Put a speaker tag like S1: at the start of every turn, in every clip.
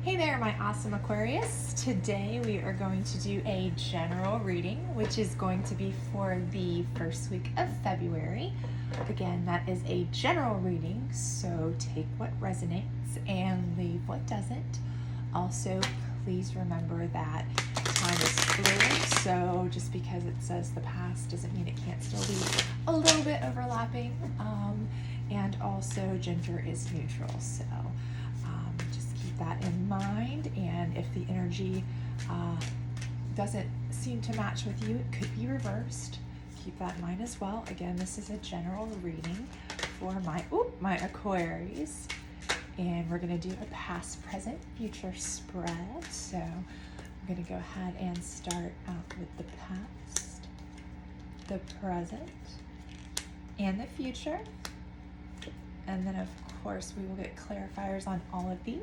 S1: Hey there, my awesome Aquarius. Today we are going to do a general reading, which is going to be for the first week of February. Again, that is a general reading, so take what resonates and leave what doesn't. Also, please remember that time is fluid, so just because it says the past doesn't mean it can't still be a little bit overlapping. And also, gender is neutral, so just keep that in mind. And if the energy doesn't seem to match with you, it could be reversed. Keep that in mind as well. Again, this is a general reading for my Aquarius. And we're going to do a past, present, future spread. So I'm going to go ahead and start out with the past, the present, and the future. And then, of course, we will get clarifiers on all of these.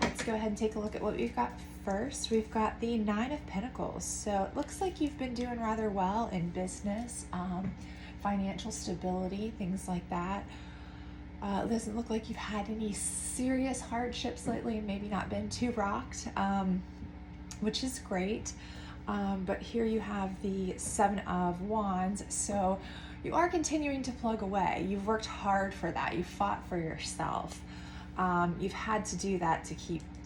S1: Let's go ahead and take a look at what we've got first. We've got the Nine of Pentacles. So it looks like you've been doing rather well in business, financial stability, things like that. It doesn't look like you've had any serious hardships lately and maybe not been too rocked, which is great. But here you have the Seven of Wands. So you are continuing to plug away. You've worked hard for that. You fought for yourself. You've had to do that to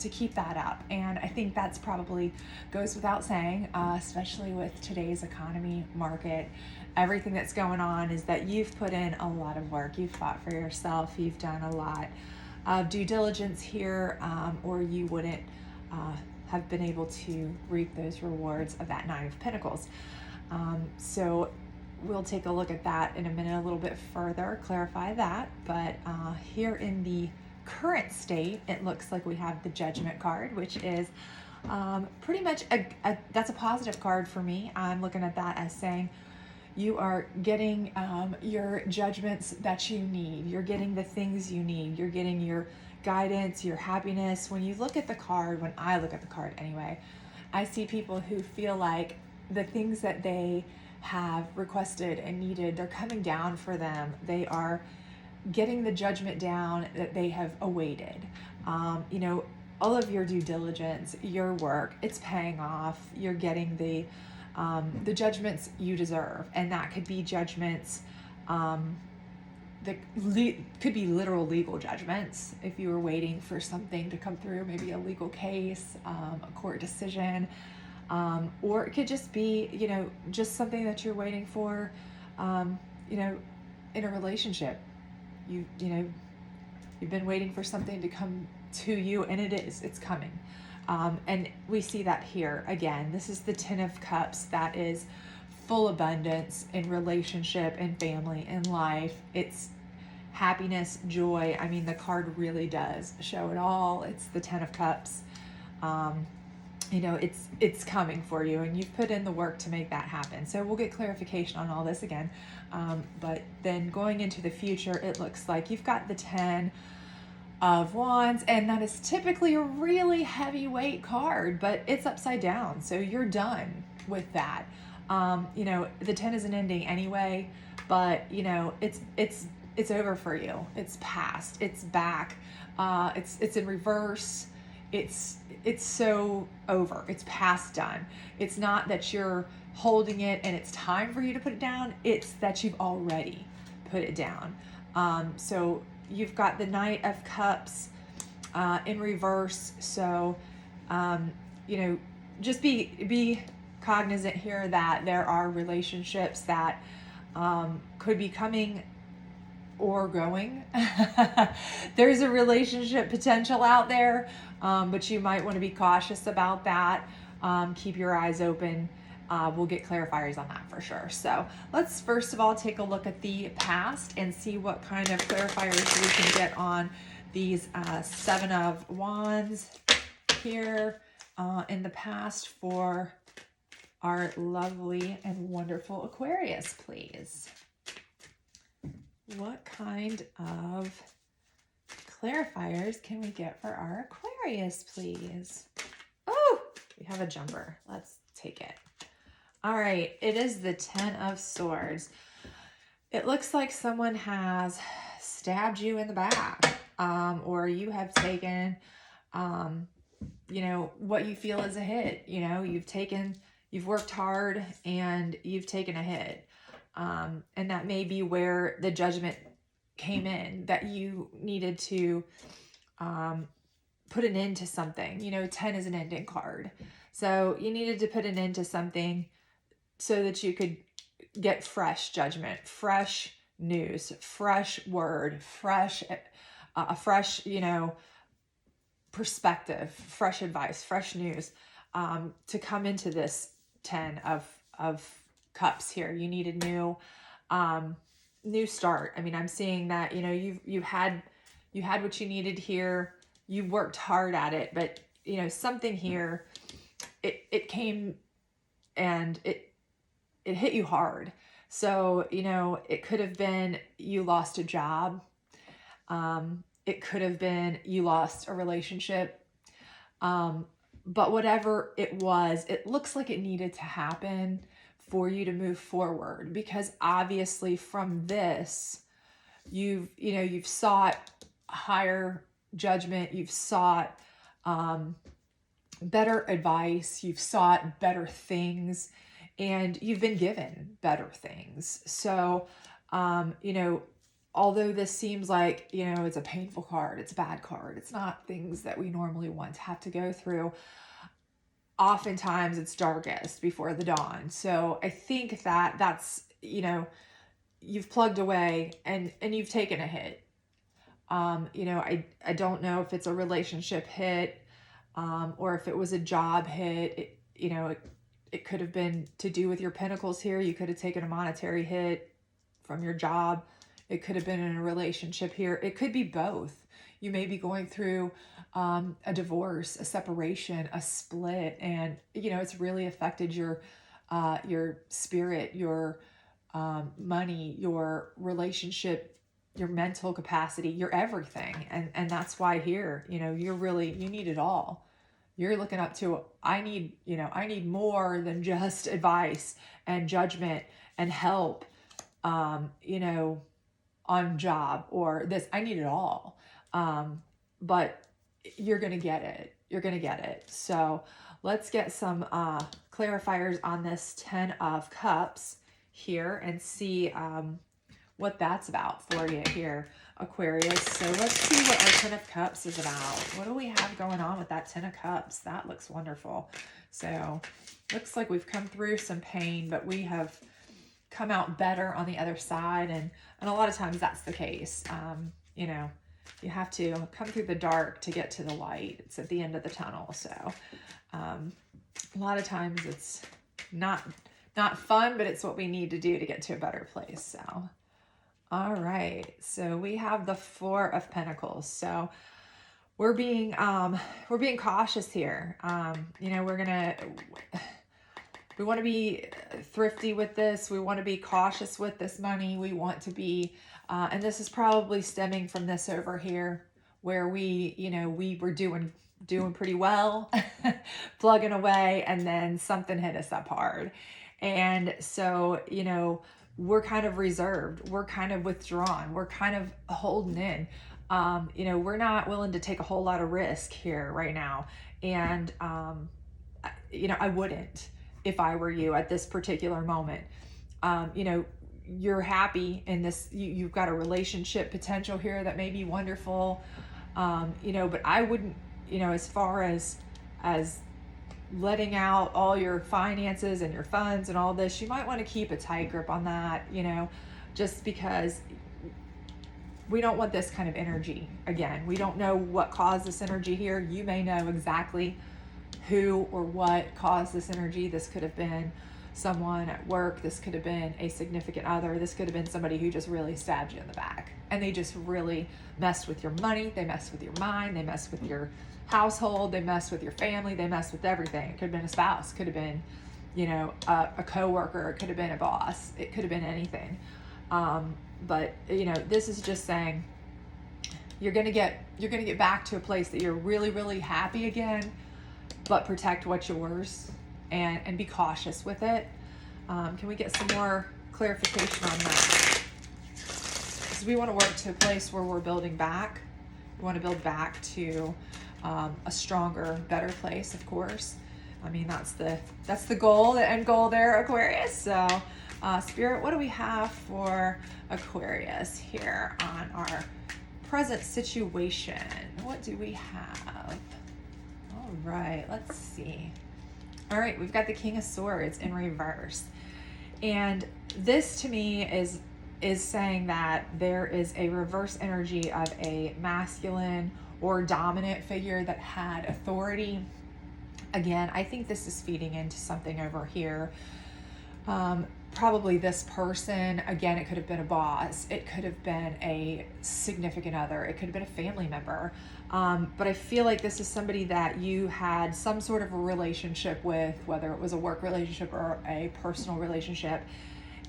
S1: keep that up. And I think that's probably goes without saying, especially with today's economy, market, everything that's going on, is that you've put in a lot of work. You've fought for yourself. You've done a lot of due diligence here, or you wouldn't have been able to reap those rewards of that Nine of Pentacles. So we'll take a look at that in a minute, a little bit further, clarify that. But here in the current state, it looks like we have the Judgment card, which is pretty much that's a positive card for me. I'm looking at that as saying you are getting your judgments that you need. You're getting the things you need. You're getting your guidance, your happiness. When you look at the card, when I look at the card anyway, I see people who feel like the things that they have requested and needed, they're coming down for them. They are getting the judgment down that they have awaited. All of your due diligence, your work, it's paying off. You're getting the judgments you deserve. And that could be judgments that could be literal legal judgments. If you were waiting for something to come through, maybe a legal case, a court decision, or it could just be, just something that you're waiting for, in a relationship. You've been waiting for something to come to you, and it's coming. And we see that here again. This is the Ten of Cups. That is full abundance in relationship and family and life. It's happiness, joy. I mean, the card really does show it all. It's the Ten of Cups. It's coming for you, and you've put in the work to make that happen. So we'll get clarification on all this again. But then going into the future, it looks like you've got the Ten of Wands, and that is typically a really heavyweight card, but it's upside down. So you're done with that. The 10 isn't ending anyway, but it's over for you. It's past, it's back. It's in reverse. It's so over. It's past, done. It's not that you're holding it and it's time for you to put it down. It's that you've already put it down. So you've got the Knight of Cups in reverse. So, just be cognizant here that there are relationships that could be coming or going. There's a relationship potential out there, but you might want to be cautious about that. Keep your eyes open. We'll get clarifiers on that for sure. So let's first of all take a look at the past and see what kind of clarifiers we can get on these Seven of Wands here in the past for our lovely and wonderful Aquarius, please. What kind of clarifiers can we get for our Aquarius, please? Oh, we have a jumper. Let's take it. All right, it is the Ten of Swords. It looks like someone has stabbed you in the back, or you have taken you know, what you feel is a hit. You know, you've worked hard and you've taken a hit. And that may be where the judgment came in, that you needed to put an end to something. You know, 10 is an ending card. So you needed to put an end to something so that you could get fresh judgment, fresh news, fresh word, a fresh, you know, perspective, fresh advice, fresh news, to come into this 10 of cups here. You need a new start. I mean, I'm seeing that, you know, you had what you needed here. You worked hard at it, but you know, something here, it came and it hit you hard. So, you know, it could have been you lost a job. It could have been you lost a relationship. But whatever it was, it looks like it needed to happen for you to move forward, because obviously from this, you've sought higher judgment, you've sought better advice, you've sought better things, and you've been given better things. So, you know, although this seems like, you know, it's a painful card, it's a bad card, it's not things that we normally want to have to go through, oftentimes it's darkest before the dawn. So I think that that's, you know, you've plugged away and you've taken a hit. You know, I don't know if it's a relationship hit, or if it was a job hit. You know, it could have been to do with your pentacles here. You could have taken a monetary hit from your job. It could have been in a relationship here. It could be both. You may be going through a divorce, a separation, a split, and you know, it's really affected your spirit, your money, your relationship, your mental capacity, your everything. And that's why here, you know, you need it all. You're looking up to, I need more than just advice and judgment and help, you know, on job or this. I need it all. But you're going to get it. You're going to get it. So let's get some clarifiers on this 10 of Cups here and see what that's about for you here, Aquarius. So let's see what our 10 of Cups is about. What do we have going on with that 10 of Cups? That looks wonderful. So looks like we've come through some pain, but we have come out better on the other side. And a lot of times that's the case. You know, you have to come through the dark to get to the light. It's at the end of the tunnel. So a lot of times it's not fun, but it's what we need to do to get to a better place. So all right, so we have the 4 of Pentacles. So we're being cautious here. You know, we want to be thrifty with this. We want to be cautious with this money. We want to be, and this is probably stemming from this over here, where we were doing pretty well, plugging away, and then something hit us up hard. And so, you know, we're kind of reserved. We're kind of withdrawn. We're kind of holding in. You know, we're not willing to take a whole lot of risk here right now. And, you know, I wouldn't if I were you at this particular moment. You know, you're happy in this, you've got a relationship potential here that may be wonderful. You know, but I wouldn't, you know, as far as letting out all your finances and your funds and all this, you might want to keep a tight grip on that, you know, just because we don't want this kind of energy. Again, we don't know what caused this energy here. You may know exactly who or what caused this energy. This could have been someone at work. This could have been a significant other. This could have been somebody who just really stabbed you in the back, and they just really messed with your money. They messed with your mind. They messed with your household. They messed with your family. They messed with everything. It could have been a spouse. It could have been, you know, a coworker. It could have been a boss. It could have been anything. But you know, this is just saying you're gonna get back to a place that you're really, really happy again, but protect what's yours and be cautious with it. Can we get some more clarification on that? Because we want to work to a place where we're building back. want to build back to a stronger, better place, of course. I mean, that's the goal, the end goal there, Aquarius. So, Spirit, what do we have for Aquarius here on our present situation? What do we have? All right, let's see. All right, we've got the King of Swords in reverse. And this to me is saying that there is a reverse energy of a masculine or dominant figure that had authority. Again, I think this is feeding into something over here. Probably this person, again, it could have been a boss. It could have been a significant other. It could have been a family member. But I feel like this is somebody that you had some sort of a relationship with, whether it was a work relationship or a personal relationship.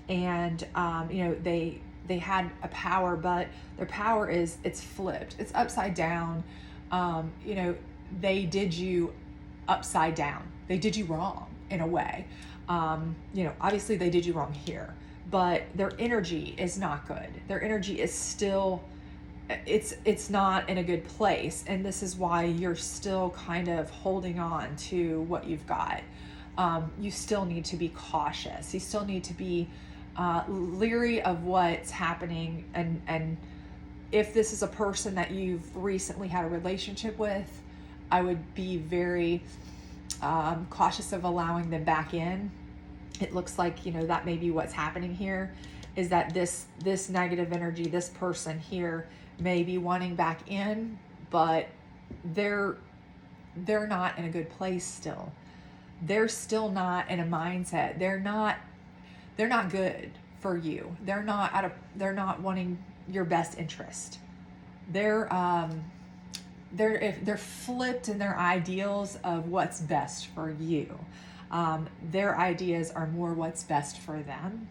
S1: And, they had a power, but their power it's flipped. It's upside down. They did you upside down. They did you wrong in a way. Obviously they did you wrong here, but their energy is not good. Their energy is still, it's not in a good place. And this is why you're still kind of holding on to what you've got. You still need to be cautious. You still need to be leery of what's happening. And if this is a person that you've recently had a relationship with, I would be very cautious of allowing them back in. It looks like, that may be what's happening here, is that this negative energy, this person here may be wanting back in, but they're not in a good place still. They're still not in a mindset. They're not good for you. They're not wanting your best interest. They're flipped in their ideals of what's best for you. Their ideas are more what's best for them.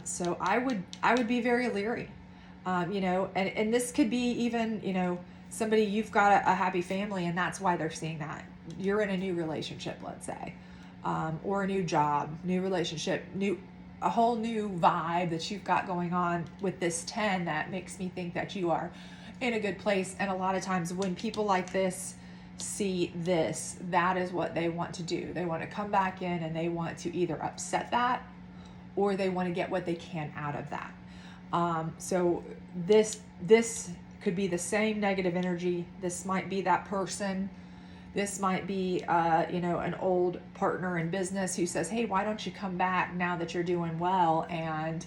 S1: So I would be very leery, and this could be even, somebody, you've got a happy family and that's why they're seeing that. You're in a new relationship, let's say, or a new job, new relationship, a whole new vibe that you've got going on with this 10 that makes me think that you are in a good place. And a lot of times when people like this see this, that is what they want to do. They want to come back in and they want to either upset that or they want to get what they can out of that. So this could be the same negative energy. This might be that person. This might be, an old partner in business who says, hey, why don't you come back now that you're doing well? And,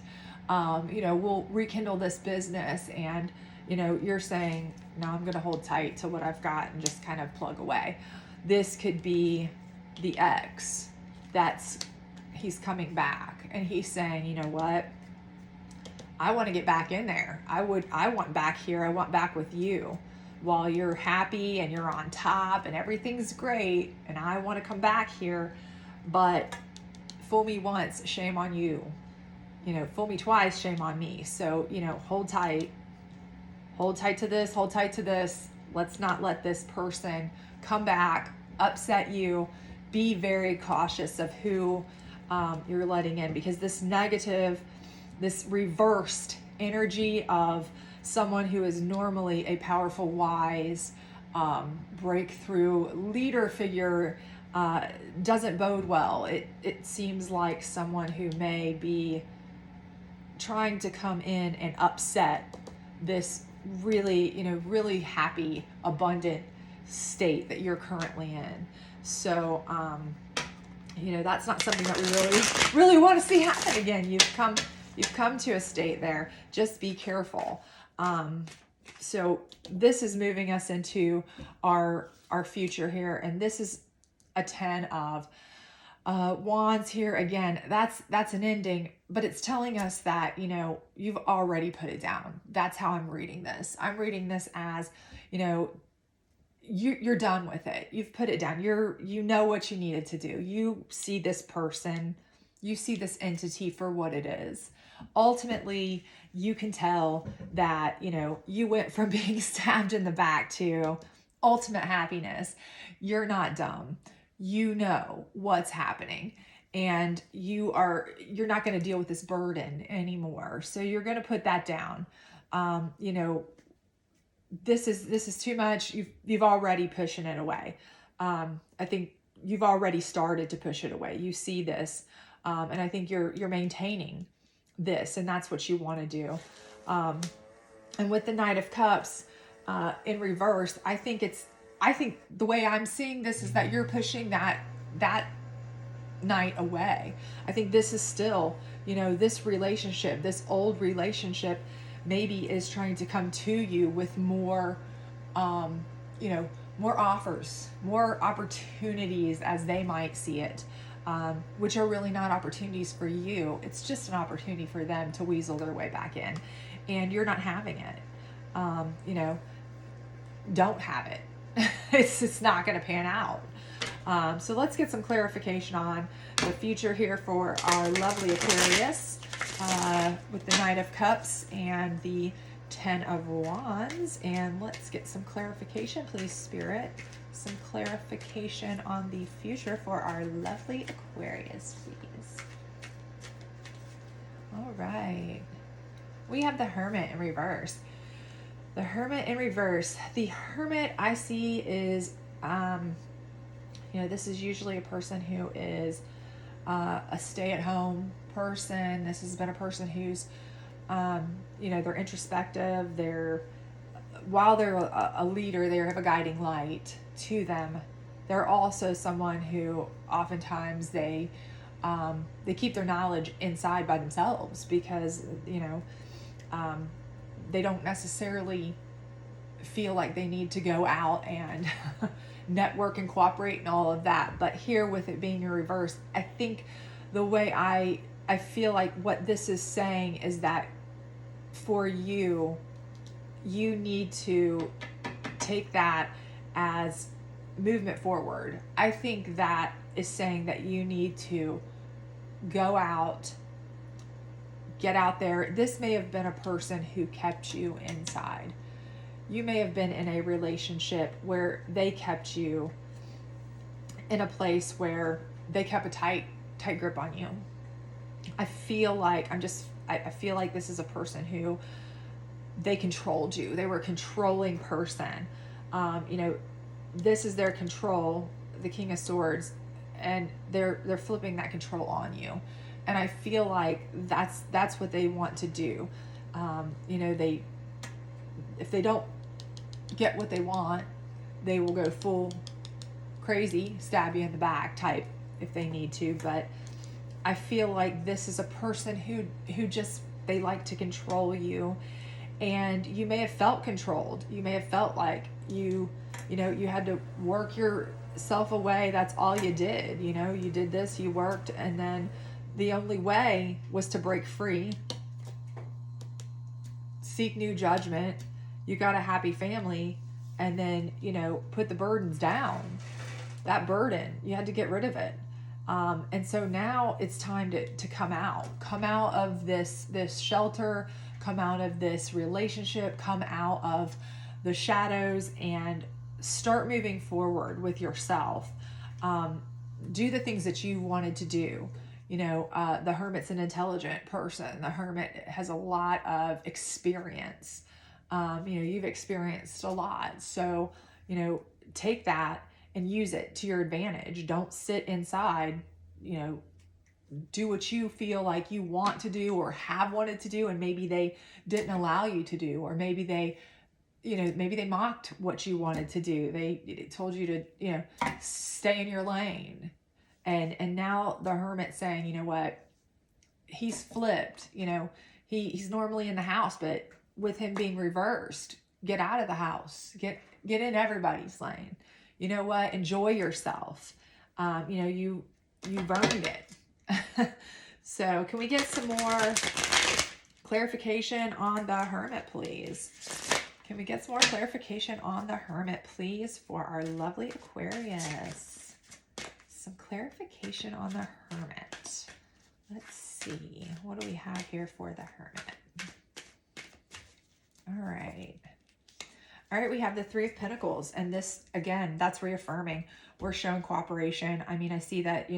S1: we'll rekindle this business. And, you're saying, no, I'm going to hold tight to what I've got and just kind of plug away. This could be the ex he's coming back and he's saying, you know what? I want to get back in there. I want back here. I want back with you while you're happy and you're on top and everything's great. And I want to come back here, but fool me once, shame on you. Fool me twice, shame on me. So, hold tight to this, hold tight to this. Let's not let this person come back, upset you. Be very cautious of who you're letting in, because this negative, this reversed energy of someone who is normally a powerful, wise, breakthrough leader figure doesn't bode well. It seems like someone who may be trying to come in and upset this really happy, abundant state that you're currently in. So, that's not something that we really want to see happen again. You've come to a state there. Just be careful. So this is moving us into our future here, and this is a 10 of wands here. Again, that's an ending, but it's telling us that, you've already put it down. That's how I'm reading this. I'm reading this as, you're done with it. You've put it down. You know what you needed to do. You see this person, you see this entity for what it is. Ultimately, you can tell that, you went from being stabbed in the back to ultimate happiness. You're not dumb. You know what's happening, and you're not going to deal with this burden anymore. So you're going to put that down. this is too much. You've already pushing it away. I think you've already started to push it away. You see this, and I think you're maintaining this, and that's what you want to do. And with the Knight of Cups in reverse, I think the way I'm seeing this is that you're pushing that Knight away. I think this is still, this relationship, this old relationship, maybe is trying to come to you with more, more offers, more opportunities as they might see it, which are really not opportunities for you. It's just an opportunity for them to weasel their way back in, and you're not having it. Don't have it. It's not going to pan out. So let's get some clarification on the future here for our lovely Aquarius with the Knight of Cups and the Ten of Wands. And let's get some clarification, please, Spirit. Some clarification on the future for our lovely Aquarius, please. All right. We have the Hermit in reverse. The Hermit in reverse. The Hermit I see is, this is usually a person who is a stay-at-home person. This has been a person who's, they're introspective. While they're a leader, they have a guiding light to them. They're also someone who oftentimes they keep their knowledge inside by themselves because, they don't necessarily feel like they need to go out and network and cooperate and all of that. But here, with it being in reverse, I think the way I feel like what this is saying is that for you need to take that as movement forward. I think that is saying that you need to go out, get out there. This may have been a person who kept you inside. You may have been in a relationship where they kept you in a place where they kept a tight grip on you. I feel like I feel like this is a person who they controlled you. They were a controlling person. This is their control, the King of Swords, and they're flipping that control on you. And I feel like that's what they want to do. If they don't get what they want, they will go full crazy, stab you in the back type if they need to. But I feel like this is a person who just, they like to control you, and you may have felt controlled. You may have felt like you had to work yourself away. That's all you did. You did this, you worked, and then the only way was to break free, seek new judgment. You got a happy family, and then, put the burdens down. That burden, you had to get rid of it. And so now it's time to come out of this shelter, come out of this relationship, come out of the shadows, and start moving forward with yourself. Do the things that you wanted to do. The Hermit's an intelligent person. The Hermit has a lot of experience. You've experienced a lot. So, take that and use it to your advantage. Don't sit inside, do what you feel like you want to do or have wanted to do, and maybe they didn't allow you to do, or maybe they mocked what you wanted to do. They told you to, stay in your lane. And now the Hermit's saying, you know what, he's flipped. He's normally in the house, but with him being reversed, get out of the house, get in everybody's lane. You know what? Enjoy yourself. You've earned it. So can we get some more clarification on the Hermit, please? Can we get some more clarification on the Hermit, please, for our lovely Aquarius? Some clarification on the Hermit. Let's see. What do we have here for the Hermit? All right. All right, we have the Three of Pentacles, and this, again, that's reaffirming. We're showing cooperation. I mean, I see that,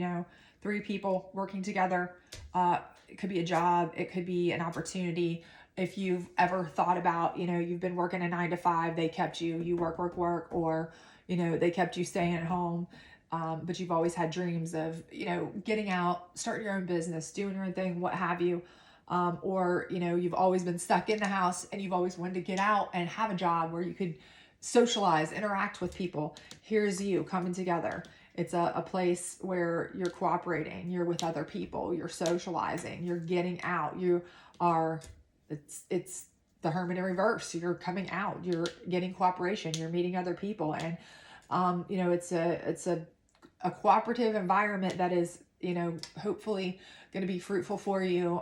S1: three people working together. It could be a job. It could be an opportunity. if you've ever thought about, you've been working a 9 to 5, they kept you, you work, work, work, or, they kept you staying at home. But you've always had dreams of, getting out, starting your own business, doing your own thing, what have you. Or, you've always been stuck in the house and you've always wanted to get out and have a job where you could socialize, interact with people. Here's you coming together. It's a place where you're cooperating, you're with other people, you're socializing, you're getting out, it's the hermit in reverse. You're coming out, you're getting cooperation, you're meeting other people. And, it's a cooperative environment that is, hopefully going to be fruitful for you,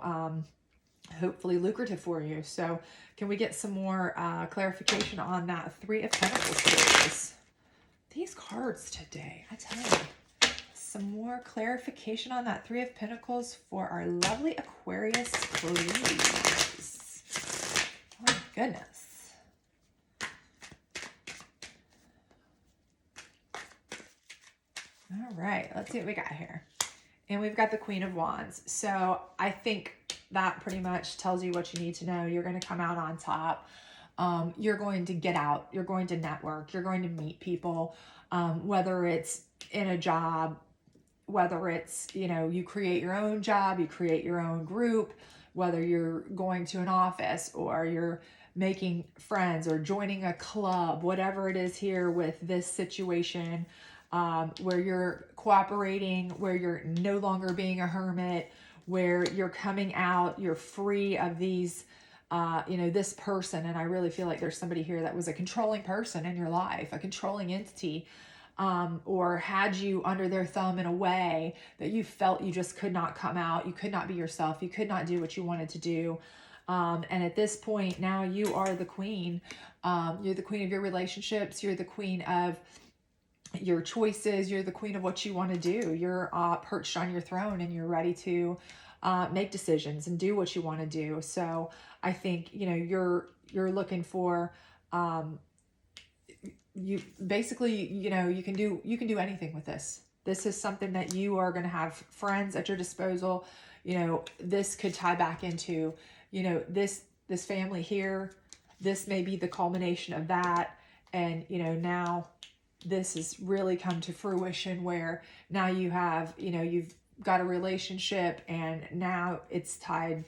S1: hopefully lucrative for you. So can we get some more clarification on that Three of Pentacles, please? These cards today, I tell you, some more clarification on that Three of Pentacles for our lovely Aquarius, please. Oh my goodness. All right, let's see what we got here. And we've got the Queen of Wands. So I think that pretty much tells you what you need to know. You're going to come out on top. You're going to get out. You're going to network. You're going to meet people, whether it's in a job, whether it's, you create your own job, you create your own group, whether you're going to an office or you're making friends or joining a club, whatever it is here with this situation, where you're cooperating, where you're no longer being a hermit, where you're coming out, you're free of these, this person. And I really feel like there's somebody here that was a controlling person in your life, a controlling entity, or had you under their thumb in a way that you felt you just could not come out. You could not be yourself. You could not do what you wanted to do. And at this point, now you are the queen. You're the queen of your relationships. You're the queen of your choices. You're the queen of what you want to do. You're perched on your throne and you're ready to make decisions and do what you want to do. So I think, you're looking for, you basically, you can do anything with this. This is something that you are going to have friends at your disposal. This could tie back into, this family here. This may be the culmination of that. And, now this has really come to fruition where now you have, you've got a relationship and now it's tied,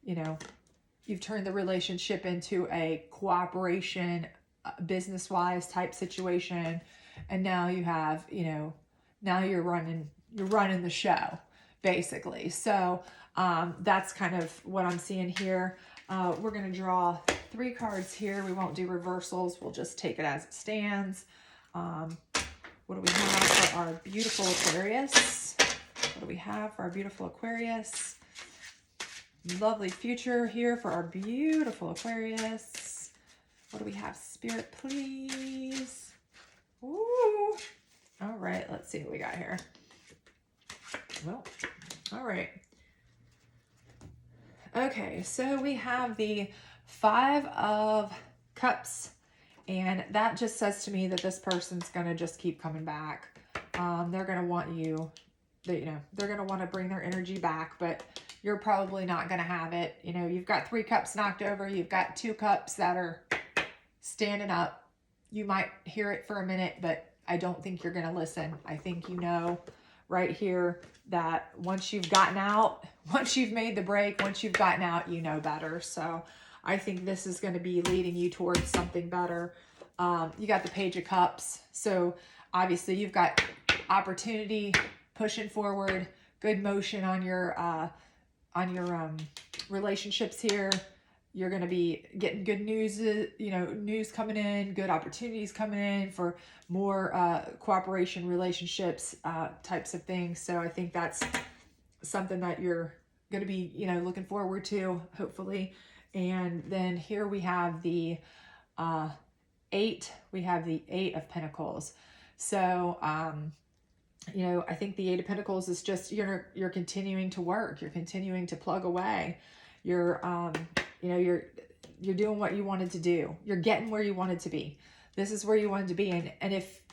S1: you've turned the relationship into a cooperation, business-wise type situation. And now you have, now you're running the show basically. So, that's kind of what I'm seeing here. We're going to draw 3 cards here. We won't do reversals. We'll just take it as it stands. What do we have for our beautiful Aquarius? What do we have for our beautiful Aquarius? Lovely future here for our beautiful Aquarius. What do we have, Spirit, please? Ooh. All right, let's see what we got here. Well, all right. Okay, so we have the 5 of Cups. And that just says to me that this person's going to just keep coming back. They're going to want you, they're going to want to bring their energy back, but you're probably not going to have it. You've got 3 cups knocked over. You've got 2 cups that are standing up. You might hear it for a minute, but I don't think you're going to listen. I think right here that once you've gotten out, once you've made the break, once you've gotten out, better. So I think this is going to be leading you towards something better. You got the Page of Cups. So obviously you've got opportunity, pushing forward, good motion on your relationships here. You're going to be getting good news, news coming in, good opportunities coming in for more cooperation, relationships, types of things. So I think that's something that you're going to be, looking forward to, hopefully. And then here we have the 8. We have the 8 of Pentacles. So, I think the 8 of Pentacles is just, you're continuing to work. You're continuing to plug away. You're doing what you wanted to do. You're getting where you wanted to be. This is where you wanted to be. And if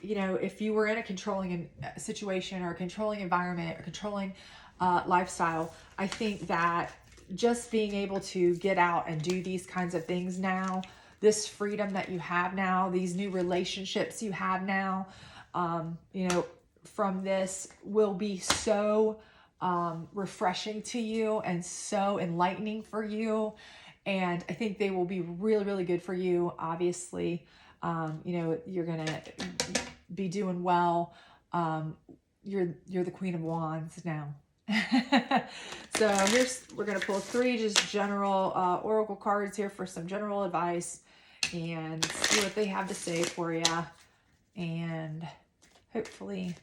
S1: you were in a controlling situation or a controlling environment or controlling lifestyle, I think that just being able to get out and do these kinds of things now, this freedom that you have now, these new relationships you have now, you know, from this will be so refreshing to you and so enlightening for you. And I think they will be really, really good for you. Obviously, you know, you're going to be doing well. You're the Queen of Wands now. So we're going to pull 3 just general oracle cards here for some general advice and see what they have to say for you. And hopefully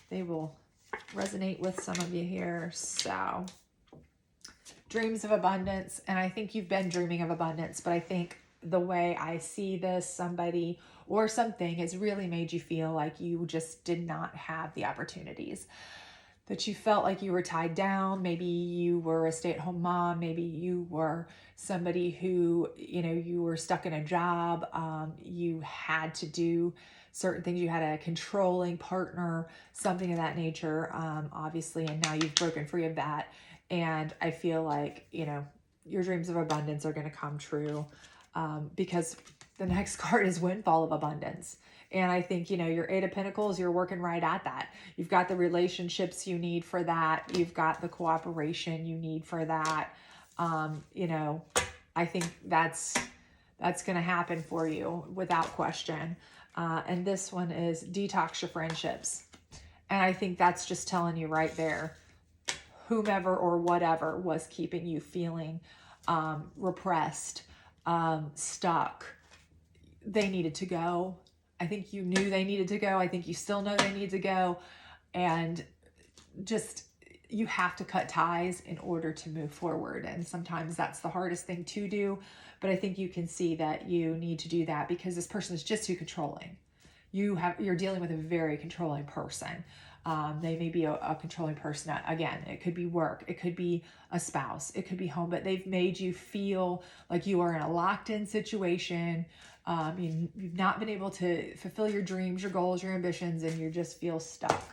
S1: they will resonate with some of you here. So, dreams of abundance. And I think you've been dreaming of abundance, but I think the way I see this, somebody or something has really made you feel like you just did not have the opportunities, that you felt like you were tied down. Maybe you were a stay-at-home mom. Maybe you were somebody who, you know, you were stuck in a job. You had to do certain things. You had a controlling partner, something of that nature, obviously, and now you've broken free of that. And I feel like, you know, your dreams of abundance are going to come true, because the next card is windfall of abundance. And I think, you know, your 8 of Pentacles, you're working right at that. You've got the relationships you need for that. You've got the cooperation you need for that. You know, I think that's going to happen for you without question. And this one is detox your friendships. And I think that's just telling you right there, whomever or whatever was keeping you feeling repressed, stuck, they needed to go. I think you knew they needed to go. I think you still know they need to go. And just, you have to cut ties in order to move forward. And sometimes that's the hardest thing to do. But I think you can see that you need to do that because this person is just too controlling. You're dealing with a very controlling person. They may be a controlling person. Again, it could be work. It could be a spouse. It could be home. But they've made you feel like you are in a locked-in situation. You've not been able to fulfill your dreams, your goals, your ambitions, and you just feel stuck.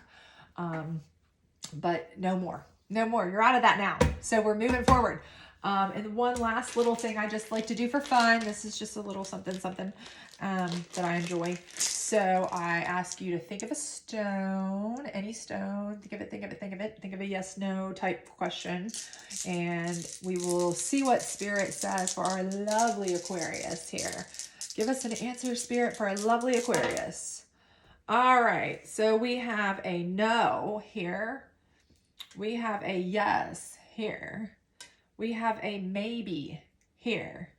S1: But no more. No more. You're out of that now. So we're moving forward. And one last little thing I just like to do for fun. This is just a little something that I enjoy. So I ask you to think of a stone, any stone. Think of it, think of it, think of it. Think of a yes, no type question. And we will see what Spirit says for our lovely Aquarius here. Give us an answer, Spirit, for our lovely Aquarius. All right. So we have a no here. We have a yes here. We have a maybe here.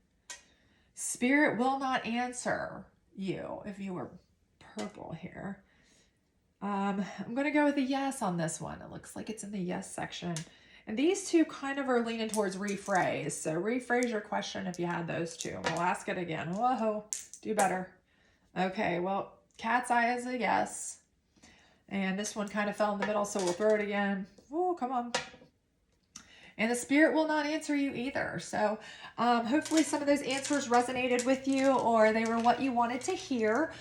S1: Spirit will not answer you if you were purple here. I'm going to go with a yes on this one. It looks like it's in the yes section. And these two kind of are leaning towards rephrase. So rephrase your question if you had those two. We'll ask it again. Whoa, do better. Okay, well, cat's eye is a yes. And this one kind of fell in the middle, so we'll throw it again. Oh, come on. And the Spirit will not answer you either. So hopefully some of those answers resonated with you or they were what you wanted to hear.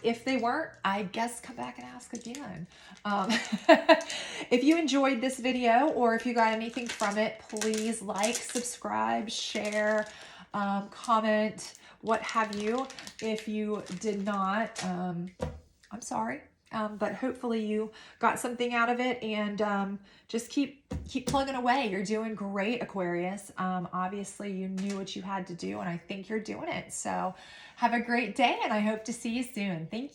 S1: If they weren't, I guess come back and ask again. If you enjoyed this video or if you got anything from it, please like, subscribe, share, comment, what have you. If you did not, I'm sorry. But hopefully you got something out of it and just keep plugging away. You're doing great, Aquarius. Obviously you knew what you had to do and I think you're doing it. So have a great day and I hope to see you soon. Thank you.